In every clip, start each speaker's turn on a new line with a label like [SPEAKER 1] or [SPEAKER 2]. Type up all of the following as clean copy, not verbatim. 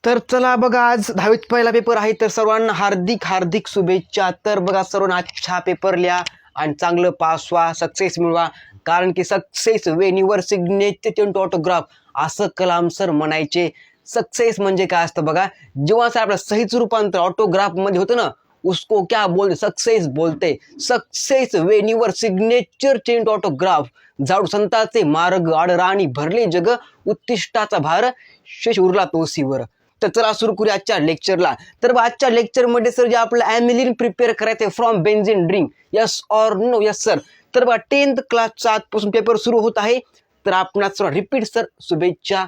[SPEAKER 1] तर चला बघा, आज 10वीत पहिला पेपर आहे, तर सर्वांना हार्दिक हार्दिक शुभेच्छा. तर बघा सर्वांना अच्छा पेपर लिहा आणि चांगलं पास व्हा, सक्सेस मिळवा. कारण की success when your signature autograph असं कलाम सर म्हणायचे. सक्सेस म्हणजे काय असतं बघा, जेव्हा सर आपलं सहीचं रूपांतर ऑटोग्राफ मध्ये होतं ना, उसको क्या बोलते, सक्सेस बोलते. Success when your signature change autograph, जाडू संतांचे मार्ग आडराणी भरले जग, उत्तिष्ठाचा भार शेष उरला तोसीवर. तर चला सुरू करूया आजच्या लेक्चरला. तर आजच्या लेक्चरमध्ये सर जे आपलं ॲमिलिन प्रिपेअर करायचं from benzene drink, yes or no? Yes sir. तर बघा 10th क्लासचा आजपासून पेपर सुरू होत आहे. तर आपणास रिपीट सर शुभेच्छा.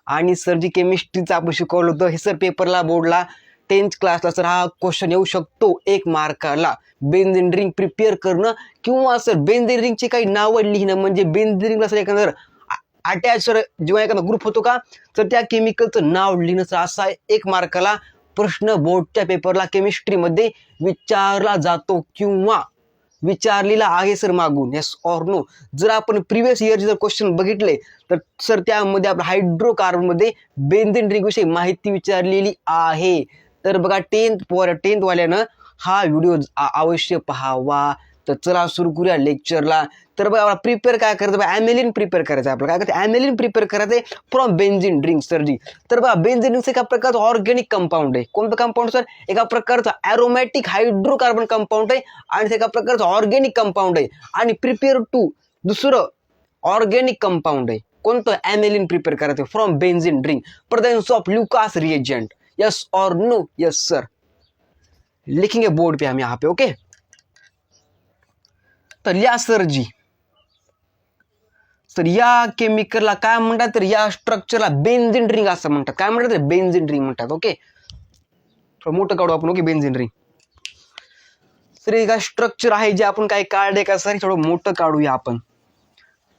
[SPEAKER 1] आणि सर जी केमिस्ट्रीचं आपण शिकवलं होतं हे सर पेपरला बोर्डला 10th क्लासला सर हा क्वेश्चन येऊ शकतो 1 मार्काला. बेन्झीन ड्रिंक प्रिपेअर करणं किंवा सर बेन्झीन ड्रिंकची काही नावं लिहिणं, म्हणजे बेन्झीन ड्रिंकला सर एखादं अटॅच सर जेव्हा एखादा ग्रुप होतो का, तर त्या केमिकलचं नाव लिहिणं सर असा 1 मार्काला प्रश्न बोर्डच्या पेपरला केमिस्ट्रीमध्ये विचारला जातो किंवा विचारलेला आहे सर मागून. Yes or no? जर आपण प्रिव्हियस इयरचे जर क्वेश्चन बघितले तर सर त्यामध्ये आपल्या हायड्रोकार्बनमध्ये बेन्झीन ड्रिंक विषयी माहिती विचारलेली आहे. तर बघा 10th वाल्यानं हा व्हिडिओ अवश्य पाहावा. तर चला सुरू करूया लेक्चरला. तर बघा प्रिपेअर काय करायचं, ॲमिलिन प्रिपेअर करायचं. आपलं काय करायचं, ॲमिलिन प्रिपेअर करायचं फ्रॉम बेन्झीन ड्रिंक सरजी. तर बघा बेन्झीन ड्रिंक एका प्रकारचं ऑर्गॅनिक कंपाऊंड आहे. कोणतं कंपाऊंड सर? एका प्रकारचं ॲरोमॅटिक हायड्रोकार्बन कंपाऊंड आहे आणि एका प्रकारचं ऑर्गॅनिक कंपाऊंड आहे. आणि प्रिपेअर टू दुसरं ऑर्गॅनिक कंपाऊंड आहे. कोणतं? ॲमिलिन प्रिपेअर करायचं from benzene ring, presence of Lucas reagent. Yes और नो? Yes sir. लिखेंगे बोर्ड पे हम यहाँ पे. ओके. तर या सर जी, तर या केमिकलला काय म्हणतात, तर या स्ट्रक्चरला बेन्झीन रिंग असं म्हणतात. काय म्हणतात? बेन्झीन रिंग म्हणतात. ओके. थोडं मोठं काढू आपण. ओके. बेन्झीन रिंग सर एक स्ट्रक्चर आहे जे आपण काय काढले का सर, थोडं मोठं काढूया आपण.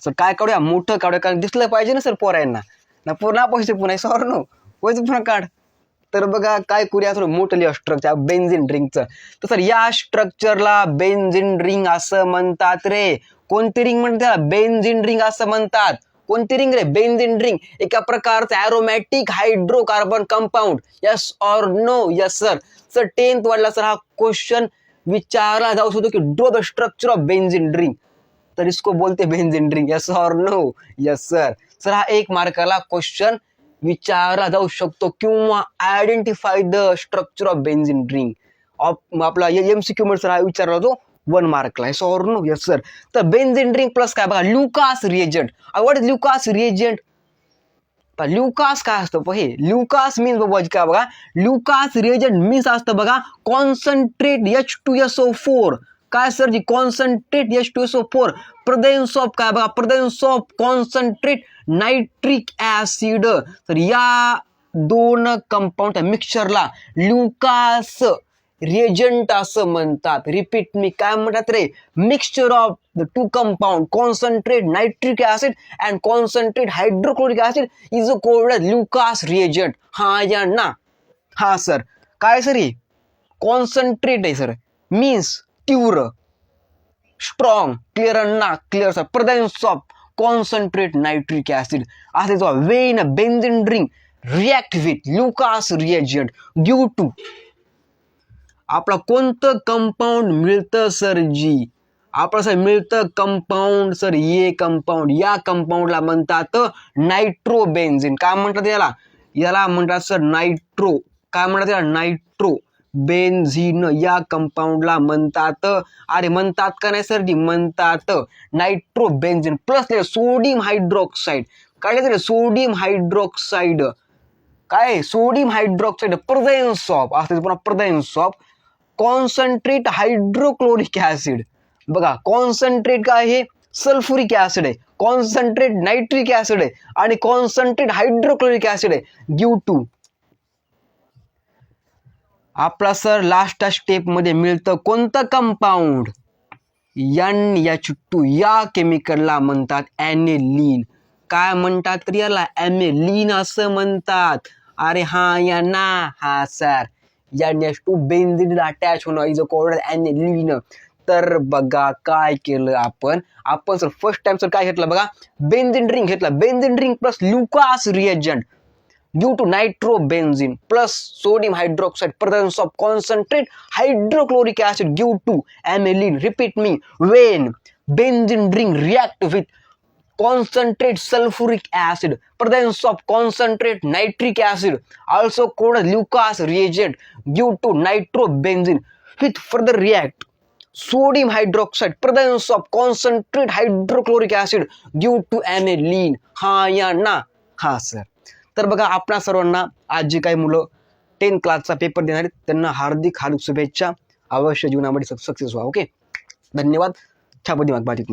[SPEAKER 1] सर काय काढूया, मोठं काढूया, कारण दिसलं पाहिजे ना सर पोरांना. ना पुन्हा पैसे पुन्हा सॉर नो पैसे पुन्हा काढ. तर बघा काय करूया, थोडं मोठं लिहा स्ट्रक्चर बेन्झीन रिंगचं. तर सर या स्ट्रक्चरला बेन्झीन रिंग असं म्हणतात रे. कोणती रिंग म्हणतात? बेन्झीन रिंग असं म्हणतात. कोणती रिंग रे? Benzene ring. एका प्रकारचं aromatic hydrocarbon compound. Yes or no? Yes sir. Sir 10th वाला सर हा क्वेश्चन विचारला जाऊ शकतो की draw the structure of benzene ring, तर इसको बोलते benzene ring. Yes or no? Yes sir. Sir हा 1 मार्काला क्वेश्चन विचारला जाऊ शकतो किंवा identify the structure of benzene ring of आपला MCQ मध्ये सर हा विचारला जातो 1 मार्कला. Yes or no? Yes sir. तर बेन्झीन रिंग प्लस काय बघा, Lucas reagent. What is Lucas reagent? Lucas काय असतं हे? ल्युकास मीन्स बाबा काय बघा, ल्युकास रिएजंट मीन्स असतं बघा कॉन्सन्ट्रेट H2SO4. काय sir ji? Concentrate H2SO4 presence of काय बघा, presence of concentrate nitric acid. तर या 2 कंपाऊंड मिक्सचरला ल्युकास रिएजंट असं म्हणतात. रिपीट मी काय म्हणतात रे, mixture of the 2 compound concentrate nitric acid and concentrate hydrochloric acid is called Lucas reagent. हा या ना? हा सर. काय सर हे? कॉन्सन्ट्रेट आहे सर, मीन्स तीव्र, स्ट्रॉंग, क्लिअर ना? Clear sir. Presence of concentrate nitric acid असे जो when benzene ring react with Lucas reagent due to आपला कोणतं कंपाऊंड मिळतं सर जी? आपलं सर मिळतं कंपाऊंड सर ये कंपाऊंड. या कंपाऊंडला म्हणतात नायट्रोबेन्झीन. काय म्हणतात याला? याला म्हणतात सर नायट्रो. काय म्हणतात याला? Nitro benzene. या कंपाऊंडला म्हणतात, अरे म्हणतात का नाही सर जी? म्हणतात नायट्रोबेन्झीन. Plus sodium hydroxide. काय लिहायचं? Sodium hydroxide. काय? सोडियम हायड्रोक्साईड प्रेझेंस ऑफ असते पुन्हा प्रेझेंस ऑफ कॉन्सन्ट्रेट हायड्रोक्लोरिक ऍसिड. बघा कॉन्सन्ट्रेट काय आहे? सल्फ्युरिक ऍसिड आहे, कॉन्सन्ट्रेट नायट्रिक ऍसिड आहे आणि कॉन्सन्ट्रेट हायड्रोक्लोरिक ऍसिड आहे. ड्यू टू आपला सर लास्ट स्टेप मध्ये मिळतं कोणतं कंपाऊंड? NH2. या केमिकलला म्हणतात ॲनिलीन. काय म्हणतात तर याला? ॲनिलीन असं म्हणतात. अरे हा या ना? हा सर. NH2 बेन्झीन अटॅच होणं इज कॉल्ड ॲनिलीन. तर बघा काय केलं आपण सर फर्स्ट टाइम सर काय घेतलं बघा, बेन्झीन रिंग घेतला. Benzene ring plus Lucas reagent. Due to nitrobenzene plus sodium hydroxide presence of concentrate hydrochloric acid due to aniline. Repeat me. When benzene ring react with concentrate sulfuric acid, presence of concentrate nitric acid, also called as Lucas reagent, due to nitrobenzene, with further react sodium hydroxide, presence of concentrate hydrochloric acid due to aniline. हा या ना? हा sir. तर बघा, आपणा सर्वांना आज जे काही मुलं 10th क्लासचा पेपर देणार आहेत त्यांना हार्दिक शुभेच्छा. अवश्य जीवनामध्ये सक्सेस व्हा. ओके, धन्यवाद. छापदी माग बाधित